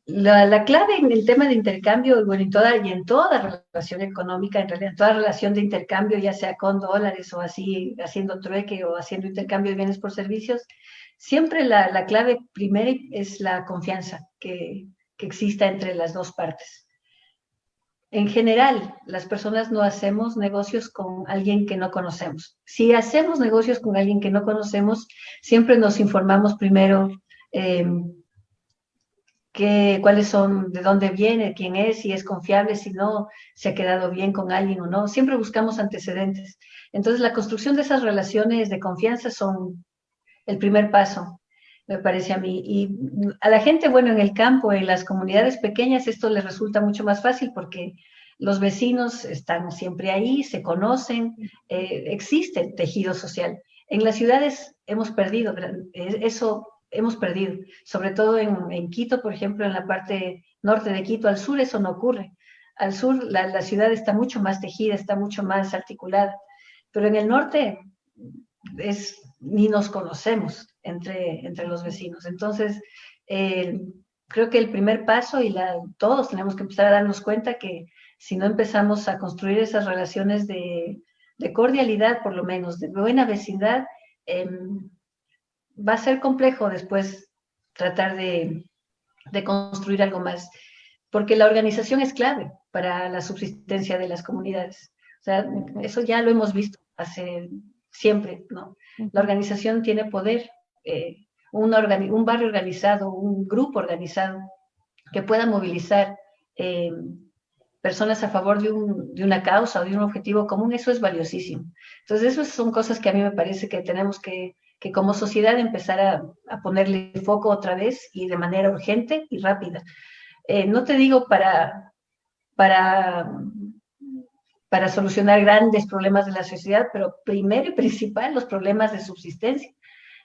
la clave en el tema de intercambio, bueno, en toda relación económica, en realidad, toda relación de intercambio, ya sea con dólares o así, haciendo trueque o haciendo intercambio de bienes por servicios, siempre la clave primera es la confianza que exista entre las dos partes. En general, las personas no hacemos negocios con alguien que no conocemos. Si hacemos negocios con alguien que no conocemos, siempre nos informamos primero eh, cuáles son, de dónde viene, quién es, si es confiable, si no, si ha quedado bien con alguien o no. Siempre buscamos antecedentes. Entonces, la construcción de esas relaciones de confianza son el primer paso. me parece a mí. Y a la gente, bueno, en el campo, en las comunidades pequeñas, esto les resulta mucho más fácil porque los vecinos están siempre ahí, se conocen, existe el tejido social. En las ciudades hemos perdido, eso hemos perdido, sobre todo en Quito, por ejemplo, en la parte norte de Quito, al sur eso no ocurre. Al sur la ciudad está mucho más tejida, está mucho más articulada, pero en el norte ni nos conocemos entre los vecinos. Entonces, creo que el primer paso, todos tenemos que empezar a darnos cuenta que si no empezamos a construir esas relaciones de cordialidad, por lo menos, de buena vecindad, va a ser complejo después tratar de construir algo más, porque la organización es clave para la subsistencia de las comunidades. O sea, eso ya lo hemos visto hace siempre, ¿no? La organización tiene poder, un barrio organizado, un grupo organizado que pueda movilizar personas a favor de una causa o de un objetivo común, eso es valiosísimo. Entonces, esas son cosas que a mí me parece que tenemos que como sociedad empezar a ponerle foco otra vez y de manera urgente y rápida. No te digo para solucionar grandes problemas de la sociedad, pero primero y principal los problemas de subsistencia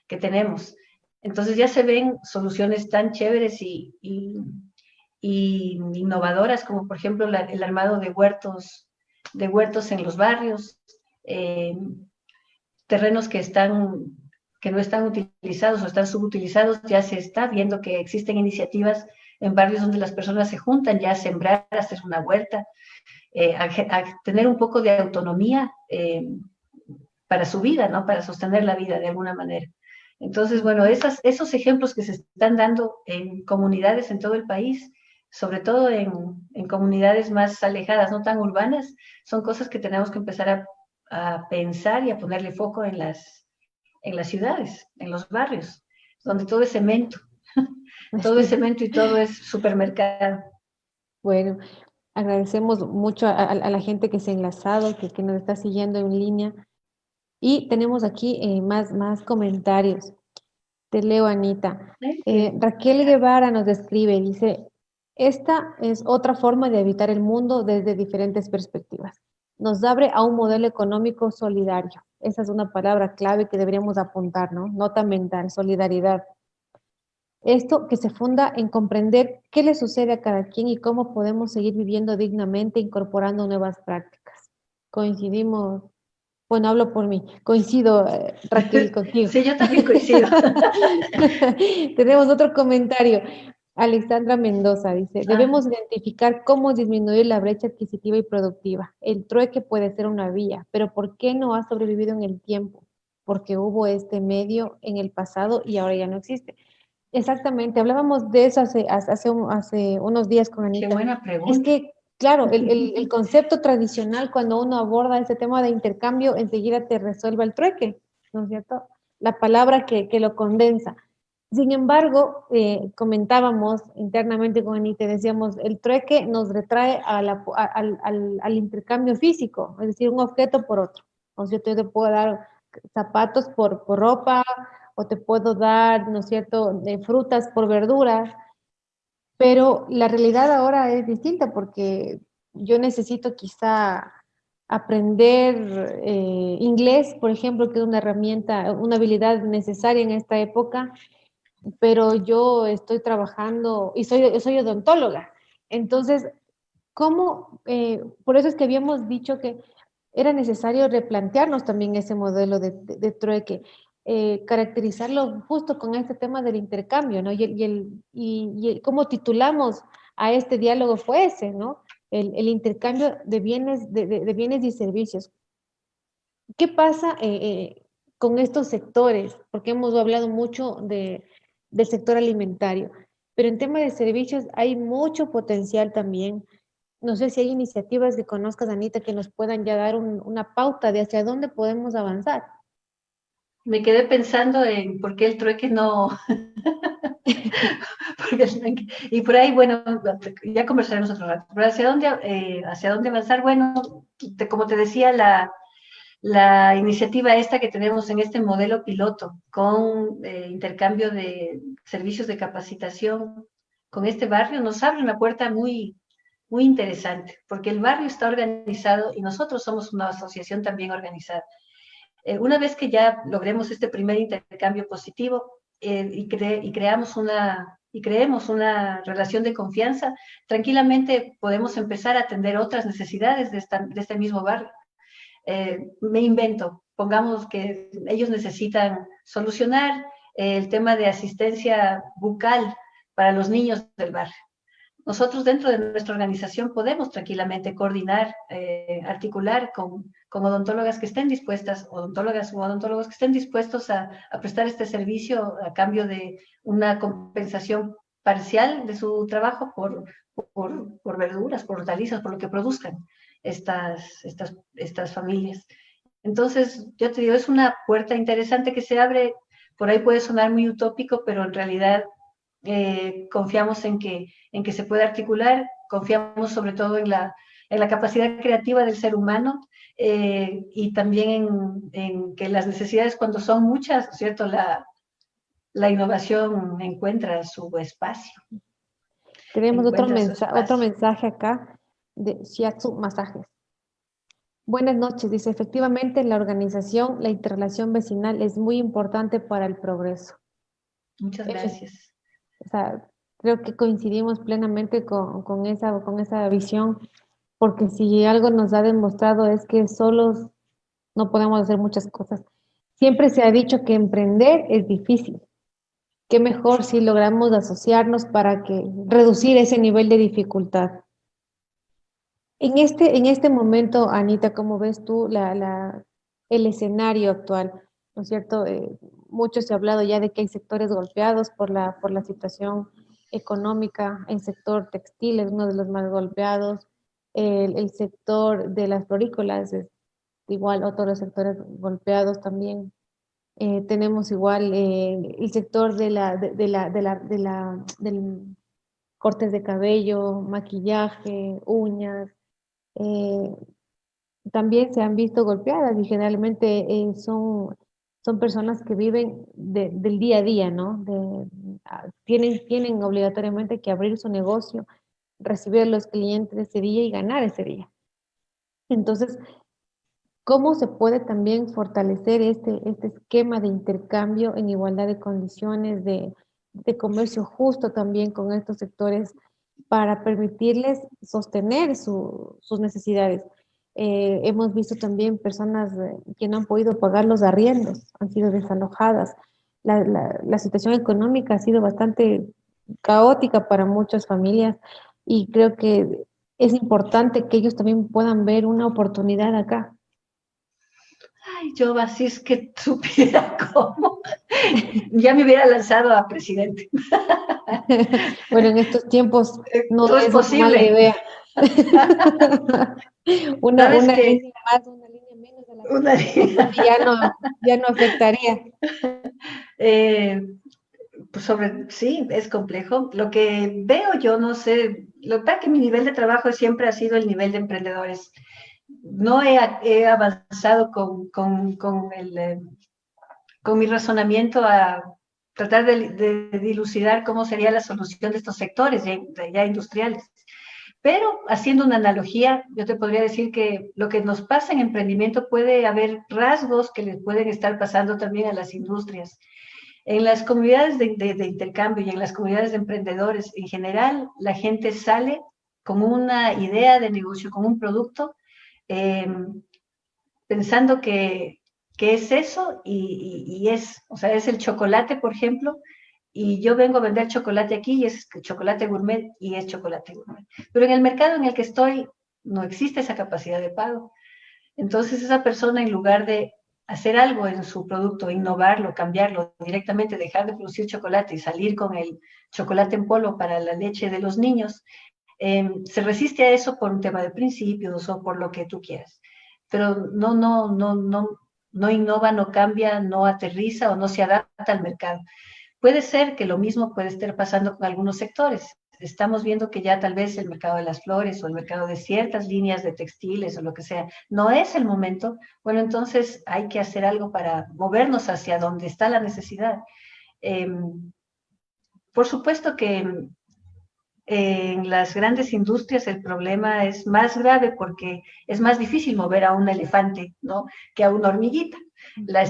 que tenemos. Entonces ya se ven soluciones tan chéveres y innovadoras como por ejemplo el armado de huertos en los barrios, terrenos que no están utilizados o están subutilizados. Ya se está viendo que existen iniciativas en barrios donde las personas se juntan ya a sembrar, a hacer una huerta, a tener un poco de autonomía para su vida, ¿no? Para sostener la vida de alguna manera. Entonces, bueno, esos ejemplos que se están dando en comunidades en todo el país, sobre todo en comunidades más alejadas, no tan urbanas, son cosas que tenemos que empezar a pensar y a ponerle foco en las ciudades, en los barrios, donde todo es cemento, todo es cemento y todo es supermercado. Bueno, agradecemos mucho a la gente que se ha enlazado, que nos está siguiendo en línea. Y tenemos aquí más comentarios. Te leo, Anita. Raquel Guevara nos describe, dice, esta es otra forma de habitar el mundo desde diferentes perspectivas. Nos abre a un modelo económico solidario. Esa es una palabra clave que deberíamos apuntar, ¿no? Nota mental, solidaridad. Esto que se funda en comprender qué le sucede a cada quien y cómo podemos seguir viviendo dignamente incorporando nuevas prácticas. Coincidimos, bueno, hablo por mí, coincido, Raquel, contigo. Sí, yo también coincido. Tenemos otro comentario. Alexandra Mendoza dice, debemos identificar cómo disminuir la brecha adquisitiva y productiva. El trueque puede ser una vía, pero ¿por qué no ha sobrevivido en el tiempo? Porque hubo este medio en el pasado y ahora ya no existe. Exactamente, hablábamos de eso hace unos días con Anita. Qué buena pregunta. Es que, claro, el concepto tradicional cuando uno aborda ese tema de intercambio, enseguida te resuelve el trueque, ¿no es cierto? La palabra que lo condensa. Sin embargo, comentábamos internamente con Anita, decíamos, el trueque nos retrae al intercambio físico, es decir, un objeto por otro. ¿No es cierto? Yo te puedo dar zapatos por ropa, o te puedo dar, ¿no es cierto?, frutas por verduras, pero la realidad ahora es distinta porque yo necesito quizá aprender inglés, por ejemplo, que es una herramienta, una habilidad necesaria en esta época, pero yo estoy trabajando y soy odontóloga. Entonces, ¿cómo? Por eso es que habíamos dicho que era necesario replantearnos también ese modelo de trueque. Caracterizarlo justo con este tema del intercambio, ¿no? Y cómo titulamos a este diálogo fue ese, ¿no? El intercambio de bienes y servicios. ¿Qué pasa con estos sectores? Porque hemos hablado mucho del sector alimentario, pero en tema de servicios hay mucho potencial también. No sé si hay iniciativas que conozcas, Anita, que nos puedan ya dar una pauta de hacia dónde podemos avanzar. Me quedé pensando en por qué el trueque no... y por ahí, bueno, ya conversaremos otro rato. Pero hacia dónde avanzar, bueno, como te decía, la la iniciativa esta que tenemos en este modelo piloto, con intercambio de servicios de capacitación con este barrio, nos abre una puerta muy, muy interesante, porque el barrio está organizado y nosotros somos una asociación también organizada. Una vez que ya logremos este primer intercambio positivo y creemos una relación de confianza, tranquilamente podemos empezar a atender otras necesidades de este mismo barrio. Me invento, pongamos que ellos necesitan solucionar el tema de asistencia bucal para los niños del barrio. Nosotros dentro de nuestra organización podemos tranquilamente coordinar, articular con odontólogas que estén dispuestas, odontólogas o odontólogos que estén dispuestos a prestar este servicio a cambio de una compensación parcial de su trabajo por verduras, por hortalizas, por lo que produzcan estas familias. Entonces, yo te digo, es una puerta interesante que se abre, por ahí puede sonar muy utópico, pero en realidad confiamos en que se puede articular, confiamos sobre todo en la capacidad creativa del ser humano y también en que las necesidades cuando son muchas, ¿cierto? La innovación encuentra su espacio. Tenemos otro mensaje acá de Shiatsu Masajes. Buenas noches, dice, efectivamente la organización, la interrelación vecinal es muy importante para el progreso. Muchas gracias. O sea, creo que coincidimos plenamente con esa visión, porque si algo nos ha demostrado es que solos no podemos hacer muchas cosas. Siempre se ha dicho que emprender es difícil. Qué mejor si logramos asociarnos para reducir ese nivel de dificultad. En este momento, Anita, ¿cómo ves tú el escenario actual? ¿No es cierto? Mucho se ha hablado ya de que hay sectores golpeados por la situación económica. El sector textil es uno de los más golpeados. El sector de las florícolas es igual otro de los sectores golpeados también. Tenemos igual el sector del cortes de cabello, maquillaje, uñas. eh, También se han visto golpeadas y generalmente son personas que viven del día a día, ¿no? Tienen obligatoriamente que abrir su negocio, recibir a los clientes ese día y ganar ese día. Entonces, ¿cómo se puede también fortalecer este esquema de intercambio en igualdad de condiciones, de comercio justo también con estos sectores para permitirles sostener sus necesidades? Hemos visto también personas que no han podido pagar los arriendos, han sido desalojadas. La situación económica ha sido bastante caótica para muchas familias y creo que es importante que ellos también puedan ver una oportunidad acá. Ay, yo así es que supiera cómo. Ya me hubiera lanzado a presidente. Bueno, en estos tiempos no es es posible. una mala idea. una línea más, una línea menos de la ya no afectaría. Sí, es complejo. Lo que veo yo, no sé, lo que pasa es que mi nivel de trabajo siempre ha sido el nivel de emprendedores. No he avanzado con mi razonamiento a tratar de dilucidar cómo sería la solución de estos sectores ya industriales. Pero haciendo una analogía, yo te podría decir que lo que nos pasa en emprendimiento puede haber rasgos que les pueden estar pasando también a las industrias. En las comunidades de intercambio y en las comunidades de emprendedores en general, la gente sale con una idea de negocio, con un producto, pensando que es eso o sea, es el chocolate, por ejemplo, y yo vengo a vender chocolate aquí y es chocolate gourmet y es chocolate gourmet. Pero en el mercado en el que estoy no existe esa capacidad de pago. Entonces esa persona, en lugar de hacer algo en su producto, innovarlo, cambiarlo, directamente dejar de producir chocolate y salir con el chocolate en polvo para la leche de los niños, se resiste a eso por un tema de principios o por lo que tú quieras. Pero no innova, no cambia, no aterriza o no se adapta al mercado. Puede ser que lo mismo puede estar pasando con algunos sectores. estamos viendo que ya tal vez el mercado de las flores o el mercado de ciertas líneas de textiles o lo que sea, no es el momento, bueno, entonces hay que hacer algo para movernos hacia donde está la necesidad. Eh, por supuesto que en las grandes industrias el problema es más grave porque es más difícil mover a un elefante, ¿no?, que a una hormiguita. La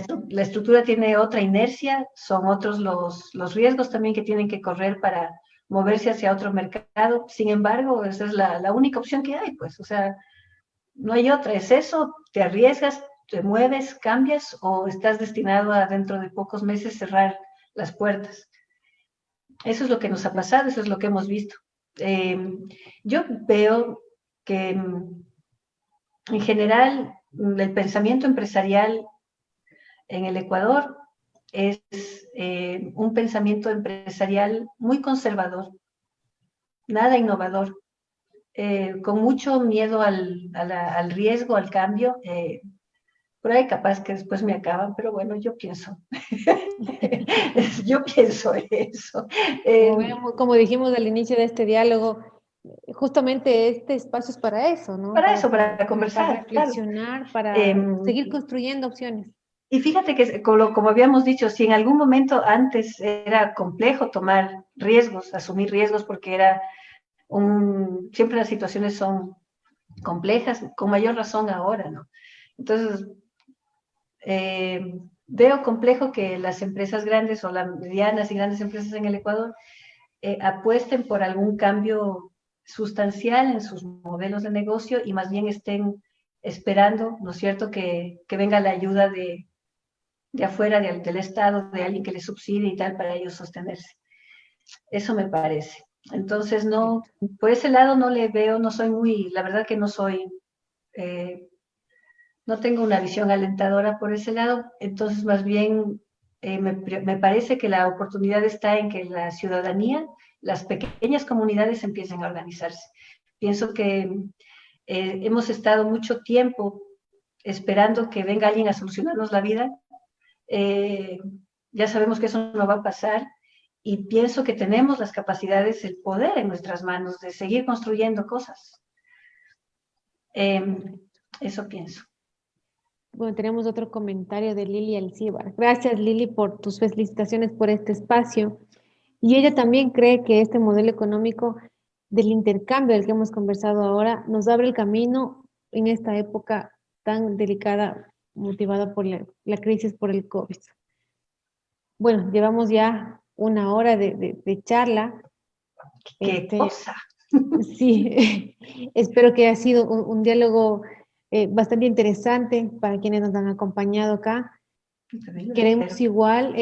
estructura tiene otra inercia, son otros los riesgos también que tienen que correr para moverse hacia otro mercado. Sin embargo, esa es la única opción que hay, pues, o sea, no hay otra, es eso, te arriesgas, te mueves, cambias o estás destinado a dentro de pocos meses cerrar las puertas. Eso es lo que nos ha pasado, eso es lo que hemos visto. Eh, yo veo que en general el pensamiento empresarial en el Ecuador es un pensamiento empresarial muy conservador, nada innovador, con mucho miedo al riesgo, al cambio. Por ahí capaz que después me acaban, pero bueno, yo pienso, yo pienso eso. Como dijimos al inicio de este diálogo, justamente este espacio es para eso, ¿no? Para eso, Como, para como para conversar, claro. reflexionar, para seguir construyendo opciones. Y fíjate que, como habíamos dicho, si en algún momento antes era complejo tomar riesgos, asumir riesgos, porque siempre las situaciones son complejas, con mayor razón ahora, ¿no? Entonces, veo complejo que las empresas grandes o las medianas y grandes empresas en el Ecuador apuesten por algún cambio sustancial en sus modelos de negocio y más bien estén esperando, ¿no es cierto?, que venga la ayuda de afuera, del Estado, de alguien que les subsidie y tal, para ellos sostenerse. Eso me parece. Entonces, no, por ese lado no le veo, no soy muy, la verdad que no soy, no tengo una visión alentadora por ese lado, entonces más bien me parece que la oportunidad está en que la ciudadanía, las pequeñas comunidades empiecen a organizarse. Pienso que hemos estado mucho tiempo esperando que venga alguien a solucionarnos la vida. Ya sabemos que eso no va a pasar y pienso que tenemos las capacidades, el poder en nuestras manos de seguir construyendo cosas. Eso pienso. Bueno, tenemos otro comentario de Lili Alcíbar. Gracias, Lili, por tus felicitaciones por este espacio. Y ella también cree que este modelo económico del intercambio del que hemos conversado ahora nos abre el camino en esta época tan delicada, motivada por la crisis por el COVID. Bueno, llevamos ya una hora de charla. ¡Qué cosa! Sí, espero que haya sido un diálogo bastante interesante para quienes nos han acompañado acá. Queremos igual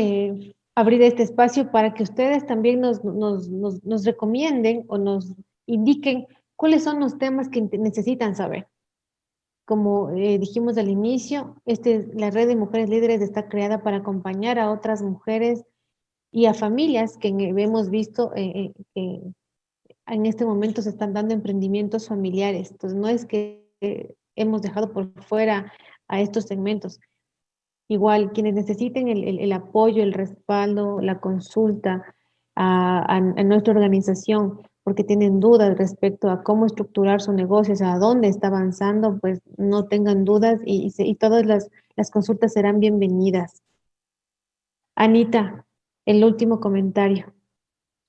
abrir este espacio para que ustedes también nos recomienden o nos indiquen cuáles son los temas que necesitan saber. Como dijimos al inicio, la red de mujeres líderes está creada para acompañar a otras mujeres y a familias que hemos visto que en este momento se están dando emprendimientos familiares. Entonces, no es que hemos dejado por fuera a estos segmentos. Igual, quienes necesiten el apoyo, el respaldo, la consulta a nuestra organización, porque tienen dudas respecto a cómo estructurar su negocio, o sea, a dónde está avanzando, pues no tengan dudas y todas las consultas serán bienvenidas. Anita, el último comentario.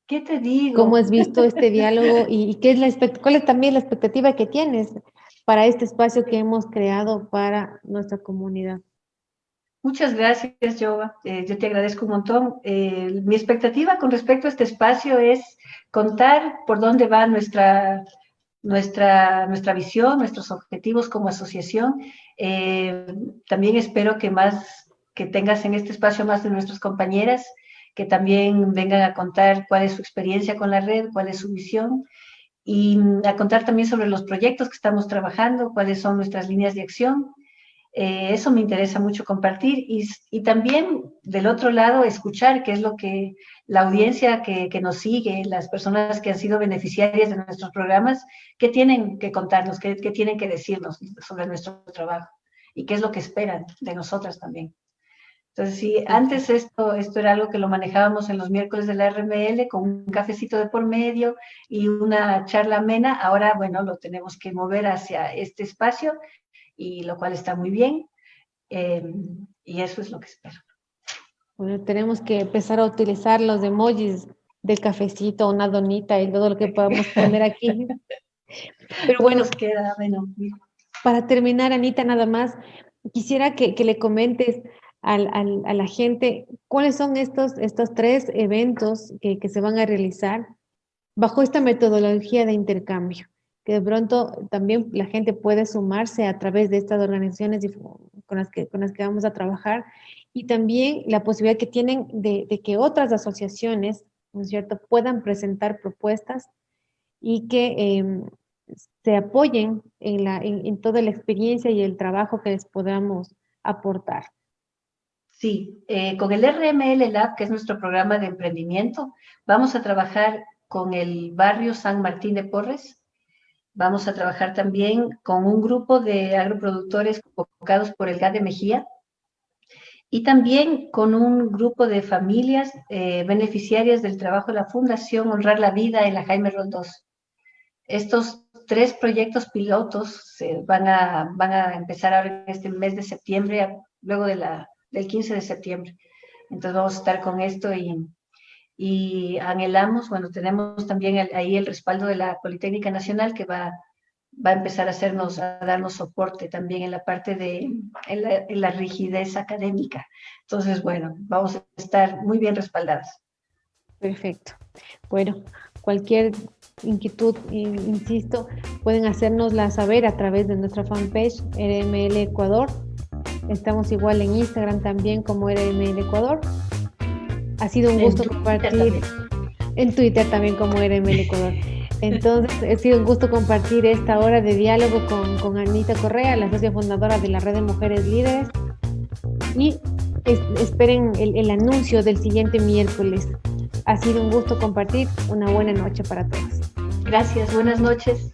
¿Qué te digo? ¿Cómo has visto este diálogo y cuál es también la expectativa que tienes para este espacio que hemos creado para nuestra comunidad? Muchas gracias, Jova. Yo te agradezco un montón. Mi expectativa con respecto a este espacio es contar por dónde va nuestra visión, nuestros objetivos como asociación. También espero que tengas en este espacio más de nuestras compañeras que también vengan a contar cuál es su experiencia con la red, cuál es su visión y a contar también sobre los proyectos que estamos trabajando, cuáles son nuestras líneas de acción. Eso me interesa mucho compartir y también del otro lado escuchar qué es lo que la audiencia que nos sigue, las personas que han sido beneficiarias de nuestros programas, qué tienen que contarnos, qué tienen que decirnos sobre nuestro trabajo y qué es lo que esperan de nosotras también. Entonces, sí, antes esto era algo que lo manejábamos en los miércoles de la RML con un cafecito de por medio y una charla amena. Ahora, bueno, lo tenemos que mover hacia este espacio, y lo cual está muy bien. Y eso es lo que espero. Bueno, tenemos que empezar a utilizar los emojis del cafecito, una donita y todo lo que podamos poner aquí. Pero No bueno, nos queda, bueno. para terminar, Anita, nada más, quisiera que le comentes a la gente cuáles son estos 3 eventos que se van a realizar bajo esta metodología de intercambio, que de pronto también la gente puede sumarse a través de estas organizaciones con las que vamos a trabajar, y también la posibilidad que tienen de que otras asociaciones, ¿no es cierto?, puedan presentar propuestas y que se apoyen en toda la experiencia y el trabajo que les podamos aportar. Sí, con el RML Lab, que es nuestro programa de emprendimiento, vamos a trabajar con el barrio San Martín de Porres. Vamos a trabajar también con un grupo de agroproductores convocados por el GAD de Mejía y también con un grupo de familias beneficiarias del trabajo de la Fundación Honrar la Vida en la Jaime Roldós. Estos 3 proyectos pilotos van a empezar ahora en este mes de septiembre, luego del 15 de septiembre. Entonces vamos a estar con esto y anhelamos, bueno, tenemos también ahí el respaldo de la Politécnica Nacional, que va a empezar a darnos soporte también en la parte en la rigidez académica. Entonces, bueno, vamos a estar muy bien respaldadas. Perfecto. Bueno, cualquier inquietud, insisto, pueden hacérnosla saber a través de nuestra fanpage RML Ecuador. Estamos igual en Instagram también como RML Ecuador. Ha sido un gusto compartir en Twitter también como RML Ecuador. Entonces, ha sido un gusto compartir esta hora de diálogo con Anita Correa, la socia fundadora de la Red de Mujeres Líderes. Y esperen el anuncio del siguiente miércoles. Ha sido un gusto compartir. Una buena noche para todos. Gracias, buenas noches.